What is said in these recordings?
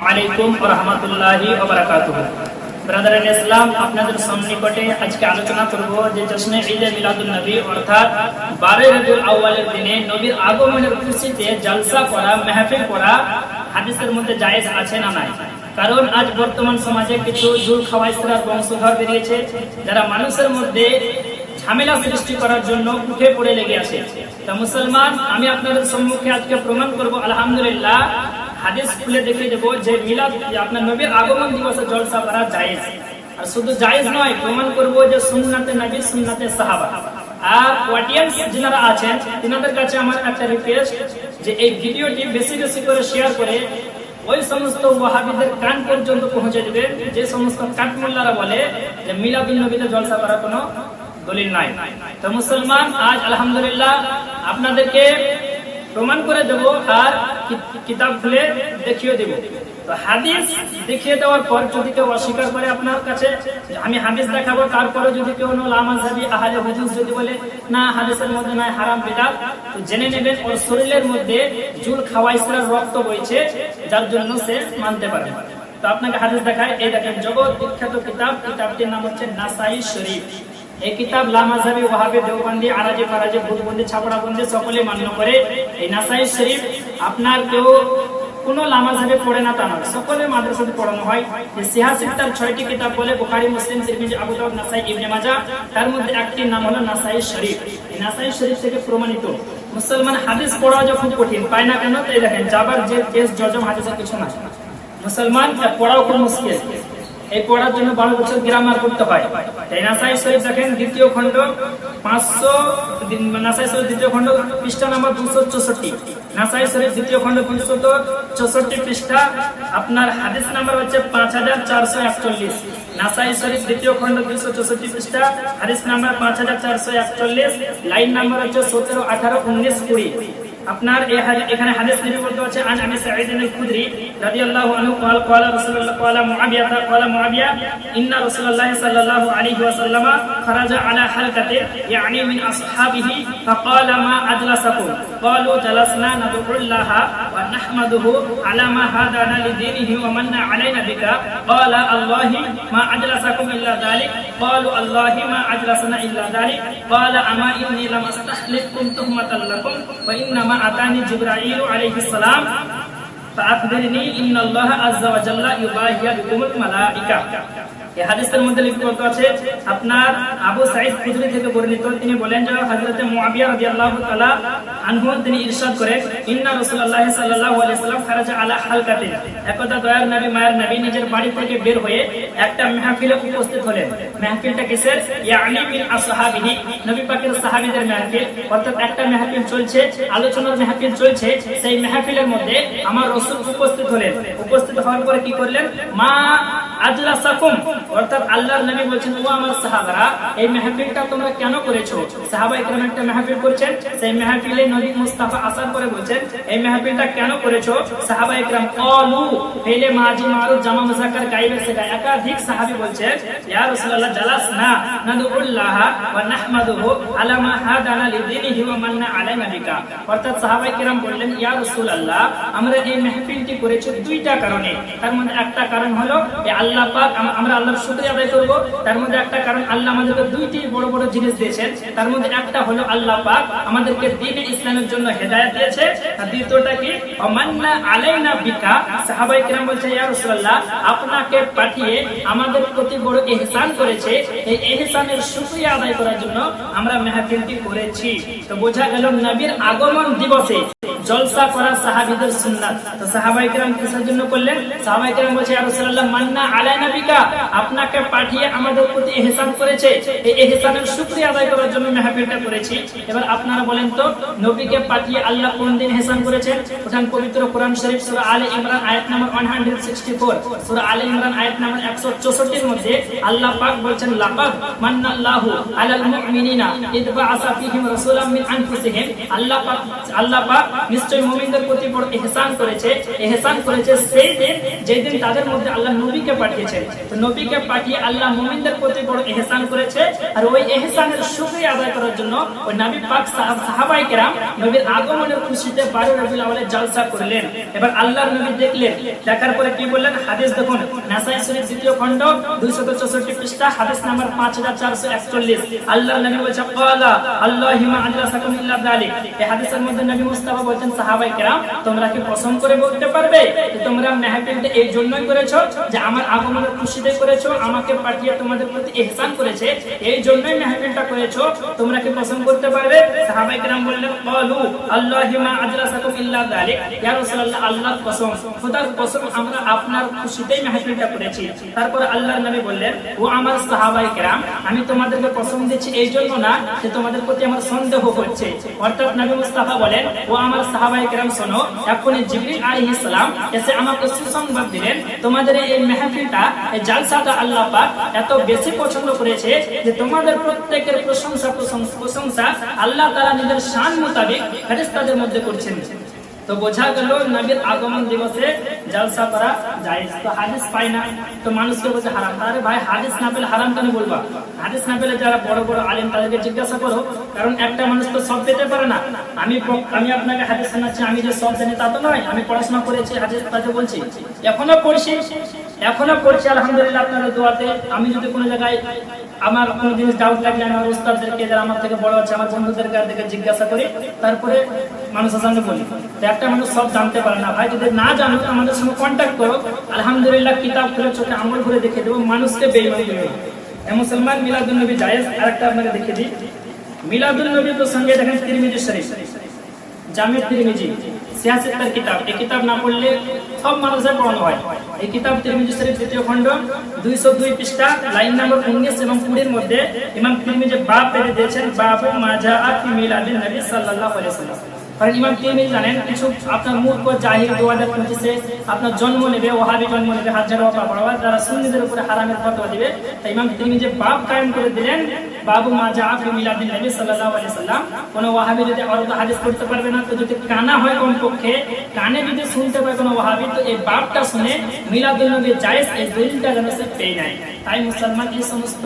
আলাইকুম ওয়া রাহমাতুল্লাহি ওয়া বারাকাতুহু। ব্রাদার ইসলাম, আপনাদের সম্নিকটে আজকে আলোচনা করব যে জশ্নে ঈদে মিলাদুন নবী অর্থাৎ 12 রবিউল আউয়ালের দিনে নবীর আগমনের খুশিতে জলসা করা, মাহফিল করা হাদিসের মধ্যে জায়েজ আছে না নাই। কারণ আজ বর্তমান সমাজে কিছু জুল খাওয়াইসরা বংশধর বেরিয়েছে যারা মানুষের মধ্যে ঝামেলা সৃষ্টি করার জন্য উঠে পড়ে লেগে আছে। তা মুসলমান, আমি আপনাদের সম্মুখে আজকে প্রমাণ করব আলহামদুলিল্লাহ, হাদিস খুলে দেখিয়ে দেবো যে মিলাদ আপনার নবীর আগমন দিবসে জলসা করা জায়েজ। আর শুধু জায়েজ নয়, প্রমাণ করব যে সুন্নাতে নবী, সুন্নাতে সাহাবা। আর অডিয়েন্স যারা আছেন তিনাদের কাছে আমার একটা রিকোয়েস্ট যে এই ভিডিওটি বেশি বেশি করে শেয়ার করে ওই সমস্ত ওয়াহাবিদের কান পর্যন্ত পৌঁছে দেবেন যে সমস্ত কাঠমোল্লারা বলে যে মিলাদুন নবীতে জলসা করার কোনো দলিল নাই। তো মুসলমান, আজ আলহামদুলিল্লাহ আপনাদেরকে প্রমাণ করে দেব আর কিতাব খুলে দেখিয়ে দেব। তো হাদিস দেখিয়ে দেওয়ার পর যদি কেউ অস্বীকার করে আপনার কাছে আমি হাদিস দেখাবো, তারপরে যদি কেউ লামাযহাবী আহলে হাদিস যদি বলে না হাদিসের মধ্যে নাই, হারাম বিদআত, তো জেনে নেবেন ওর শরীরের মধ্যে জুল খাওয়াইসরার রক্ত বইছে, যার জন্য সে মানতে পারে। তো আপনাকে হাদিস দেখায়, এই দেখেন জগৎ বিখ্যাত কিতাব, কিতাবটির নাম হচ্ছে নাসাই শরীফ। এই কিতাব লামাযহাবী, ওয়াহাবী, দেওবন্দি, আরাজি, ফারাজি, ভূতবন্দি, ছাপড়াবন্দি সকলে মান্য করে। এই নাসাই শরীফ আপনার কেউ কোনো লামাযহাবে পড়ে না তা নয়, সকলে মাদ্রাসাতে পড়ানো হয়। এই সিহাহ তার 6টি কিতাব বলে, বুখারী, মুসলিম, তিরমিজি, আবু দাউদ, নাসাই, ইবনে মাজাহ। তার মধ্যে একটি নাম হলো নাসাই শরীফ। এই নাসাই শরীফ থেকে প্রমাণিত মুসলমান হাদিস পড়া যখন কঠিন পায় না কেন, তাই দেখেন জাবার যে কেস জজম হাদিসের কিছু না, মুসলমান পড়াও খুব মুশকিল। এই পড়ার জন্য 12 বছর গ্রামার করতে হয়। তাই নাসাই শরীফ দেখেন দ্বিতীয় খণ্ড 500, নাসাই শরীফ দ্বিতীয় খণ্ড পৃষ্ঠা নাম্বার 264, নাসাই শরীফ দ্বিতীয় খণ্ড 264 পৃষ্ঠা, আপনার হাদিস নাম্বার হচ্ছে 5441। নাসাই শরীফ দ্বিতীয় খণ্ড 264 পৃষ্ঠা, হাদিস নাম্বার 5441, লাইন নাম্বার হচ্ছে 17, 18, 19, 20। আপনার এখানে হাদিস নবী বলতে আছে আন আবি সাঈদ আল-খুদরি রাদিয়াল্লাহু আনহু قال رسول الله قال معاويه ان رسول الله صلى الله عليه وسلم خرج على حلقه يعني من اصحابه فقال ما اجلسكم قالوا جلسنا ندعو الله ونحمده على ما هدانا لدينه ومن علينا بك قال الله ما اجلسكم الا ذلك قالوا الله ما اجلسنا الا ذلك قال اما اني لم استحلفكم تهمه لكم وانما আতানি জিবরাইল আলাইহিস সালাম ফাআখবিরনি ইন্নাল্লাহা আযজা ওয়া জাল্লা ইউবাহিয়া বিকুমুল মালাইকা। এই হাদিসের মধ্যে লিখিত আছে আপনার আবু সাঈদ খুদরি থেকে বর্ণিত, তিনি বলেন যে হযরত মুআবিয়া রাদিয়াল্লাহু তাআলা আনহু তিনি ইরশাদ করেন ইন্না রাসূলুল্লাহ সাল্লাল্লাহু আলাইহি ওয়াসাল্লাম খারাজা আলা হালকাতিন, একদা দয়ার নবী মায়ের নবী নিজের বাড়ি থেকে বের হয়ে একটা মাহফিলে উপস্থিত হলেন। মাহফিলটা কিসের? ইয়ানি মিন আসহাবিহি, নবী পাকের সাহাবীদের মাহফিল, অর্থাৎ একটা মাহফিল চলছে, আলোচনার মাহফিল চলছে। সেই মাহফিলের মধ্যে আমার রাসূল উপস্থিত হলেন। উপস্থিত হওয়ার পরে কি করলেন? মা আজলাসাকুম, অর্থাৎ আল্লাহর নবী বলছেন ও আমার সাহাবারা, এই মাহফিলটা তোমরা কেন করেছো? সাহাবায়ে কেরাম একটা মাহফিল করেছেন, সেই মাহফিলে নবী মুস্তাফা আসার পরে বলছেন এই মাহফিলটা কেন করেছো? সাহাবায়ে কেরাম ক্বালু, ফেলে মাজি মারুফ জামা মুযাক্কার গায়বের সে গায়, একাধিক সাহাবী বলছেন ইয়া রাসূলুল্লাহ জালাসনা নাদউল্লাহ ওয়া নাহমাদুহু আলা মা হাদানা লিদীনিহি ওয়া মান্না আলাইনা বিকা। অর্থাৎ সাহাবায়ে কেরাম বললেন ইয়া রাসূলুল্লাহ, আমরা এই মাহফিলটি করেছি দুইটা কারণে। তার মধ্যে একটা কারণ হলো যে আল্লাহ পাক, আমরা আল্লাহর শুকরিয়া আদায় করব। তার মধ্যে একটা কারণ আল্লাহ আমাদেরকে দুইটি বড় বড় জিনিস দিয়েছেন। তার মধ্যে একটা হলো আল্লাহ পাক আমাদেরকে দ্বীনে ইসলামের জন্য হেদায়েত দিয়েছে, আর দ্বিতীয়টা কি মান্না আলাইনা বিকা। সাহাবায়ে কেরাম বলছে ইয়া রাসূলুল্লাহ, আপনাকে পাঠিয়ে আমাদের প্রতি বড় ইহসান করেছে, এই ইহসানের শুকরিয়া আদায় করার জন্য আমরা মাহফিলটি করেছি। তো বোঝা গেল নবীর আগমন দিবসে জলসা করা সাহাবীদের সুন্নাত। তো সাহাবায়ে কেরাম কিসের জন্য করলেন? সাহাবায়ে কেরাম বলছে ইয়া রাসূলুল্লাহ মান্না আলাইনা বিকা, আপনাকে পাঠিয়ে আমাদের প্রতি ইহসান করেছে, এই ইহসানের শুকরিয়া আদায় করার জন্য মাহফিলটা করেছি। এবার আপনারা বলেন তো, নবীকে পাঠিয়ে আল্লাহ কোন দিন ইহসান করেছেন? ওখান পবিত্র কোরআন শরীফ সূরা আলে ইমরান আয়াত নাম্বার 164, সূরা আলে ইমরান আয়াত নাম্বার 164 এর মধ্যে আল্লাহ পাক বলছেন লাকাদ মান্নাল্লাহু আলাল মুমিনিনা ইদ বাআসা ফীহিম রাসূলাম মিন আনফুসিহিম। আল্লাহ পাক নিশ্চয়ই মুমিনদের প্রতি বড় ইহসান করেছে। ইহসান করেছে সেই দিন যেই দিন তাদের মধ্যে আল্লাহ নবীকে পাঠিয়েছেন। তো নবীকে পাঠিয়ে আল্লাহ মুমিনদের প্রতি বড় ইহসান করেছে। আর ওই ইহসানের শুকরিয়া আদায় করার জন্য ওই নবী পাক সাহাবায়ে কেরাম নবীর আগমনের খুশিতে 12 রবিউল আউয়ালে জালসা করলেন। এবার আল্লাহর নবী দেখলেন, দেখার পরে কি বললেন? হাদিস দেখুন, নাসাই শরীফ দ্বিতীয় খণ্ড 264 পৃষ্ঠা, হাদিস নাম্বার 5441। আল্লাহর নবী বলেছেন, ক্বালা আল্লাহুম্মা আজরাসাকুম ইল্লা যালিক। এই হাদিসের মধ্যে নবী মুস্তাফা বলেন, সাহাবায়ে কেরাম তোমরা কি কসম করে বলতে পারবে যে তোমরা মেহফিলটা এই জন্যই করেছো যে আমার আগমনের খুশিতে করেছো, আমাকে পাঠিয়ে তোমাদের প্রতি ইহসান করেছে, এই জন্যই মেহফিলটা করেছো? তোমরা কি কসম করতে পারবে? সাহাবায়ে কেরাম বললেন, ক্বালু আল্লাহুম্মা আজরাসাকুম ইল্লা যালিক। ইয়া রাসূলুল্লাহ, আল্লাহর কসম, খোদার কসম, আমরা আপনার খুশিতেই মেহফিলটা করেছি। তারপর আল্লাহর নবী বললেন, ও আমার সাহাবায়ে কেরাম, আমি তোমাদেরকে কসম দিচ্ছি এই জন্য না যে তোমাদের প্রতি আমার সন্দেহ হচ্ছে। অর্থাৎ নবী মুস্তাফা বলেন, ও আমার সাহাবায়ে কেরাম শোনো, এখন জিবরিল আলাইহিস সালাম এসে আমাকে সুসংবাদ দিলেন, তোমাদের এই মেহফিলটা, এই জালসাটা আল্লাহ পাক এত বেশি পছন্দ করেছে যে তোমাদের প্রত্যেকের প্রশংসা আল্লাহ তাআলা নিজের শান মোতাবেক ফেরেশতাদের মধ্যে করছেন। তো বোঝা গেল নবীর আগমন দিবসে জলসা করা জায়েজ। তো হাদিস পাই না, তো মানুষকে বলছে হারাম। আরে ভাই, হাদিস না পেলে হারাম কেন বলবা? হাদিস না পেলে যারা বড় বড় আলেম তাদেরকে জিজ্ঞাসা করো, কারণ একটা মানুষ তো সব পেতে পারে না। আমি আপনাকে হাদিস শোনাচ্ছি, আমি যে সব জানি তা তো নয়। আমি পড়াশোনা করেছি, হাদিস তাতে বলছি, এখনো পড়ছি আলহামদুলিল্লাহ আপনাদের দোয়াতে। আমি যদি কোনো জায়গায় আমার কোনো জিনিস ডাউট লাগলে আমার উস্তাদদেরকে, যারা আমার থেকে বড় আছে, আমার বন্ধুদেরকে জিজ্ঞাসা করি, তারপরে মানুষের সঙ্গে বলি। একটা মানুষ সব জানতে পারে না ভাই, যদি না জানো আমাদের সঙ্গে কন্ট্যাক্ট করো, আলহামদুলিল্লাহ কিতাব খুলে চোখে আঙুল ভরে দেখে দেবো, মানুষকে বেঈমান করবে না। মুসলমান মিলাদুন নবী জায়েজ। আরেকটা আপনাকে দেখে দিই, মিলাদুন নবী প্রসঙ্গে দেখেন তিরমিজি শরীফ, জামে তিরমিজি 76 কিতাব। এই কিতাব না পড়লে সব মানুষের পড়ানো হয়। এই কিতাব তিরমিজি শরীফ দ্বিতীয় খণ্ড 202 পৃষ্ঠা, লাইন নাম্বার 19 এবং 20 এর মধ্যে ইমাম তিরমিজি বাব পেতে দিয়েছেন, বাবু মা জাআ ফি মিলাদিন নবী সাল্লাল্লাহু আলাইহি ওয়াসাল্লাম। কারণ ইমাম তিরমিজি জানেন কিছু আপনার মূর্খ জাহিল 2025-এ আপনার জন্ম নেবে, ওহাবি জন্ম নেবে, হাজার ওয়াকা পড়াবে, যারা সুন্নিদের উপরে হারামের ফতোয়া দিবে। তাই ইমাম তিরমিজি বাব কায়েম করে দিলেন, বাবু মা জাআ ফি মিলাদিন নবী সাল্লাল্লাহু আলাইহি ওয়াসাল্লাম। কোন ওয়াহাবি যদি অর্থ হাদিস পড়তে পারবে না, তো যদি কানা হয় কমপক্ষে, কানে যদি শুনতে পায় কোনো ওয়াহাবি, তো এই বাবটা শুনে মিলাদুন নবী জায়েজ, এই দলিলটা যেন সে পেয়ে নেয়। তাই মুসলমান এই সমস্ত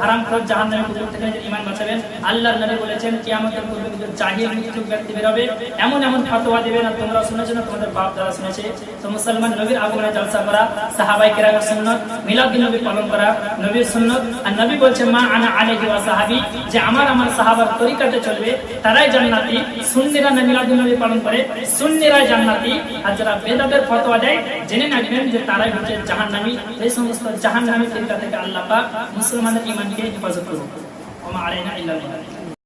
হারামখোর জাহান্নামের কুকুর থেকে ঈমান বাঁচাবেন। আল্লাহর নবী বলেছেন, কিয়ামতের পূর্বে কিন্তু জাহিল মৃত্যু ব্যক্তি বের হবে, এমন ফতোয়া দিবে না তোমরা শুনেছো না, তোমাদের বাপ দাদা শুনেছে। তো মুসলমান নবীর আগমনে জলসা করা, সাহাবায়ে কেরামের সুন্নাত, মিলাদুন নবী পালন করা নবীর সুন্নাত। আর নবী বলছে, মা আনা আলাইহি ওয়া সাহাবী, যে আমার সাহাবার তরিকাতে চলবে তারাই জান্নাতি। সুন্নিরা না মিলাদুন নবী পালন করে, সুন্নিরাই জান্নাতি। আর যারা বেদাতের ফতোয়া দেয়, জেনে রাখবেন যে তারাই হচ্ছে জাহান্নামী। এই সমস্ত জাহান্নামী তরিকা থেকে আল্লাহ পাক মুসলমানদের ঈমানকে হেফাজত করুন। ওয়া মা আলাইনা ইল্লাল বালাগ।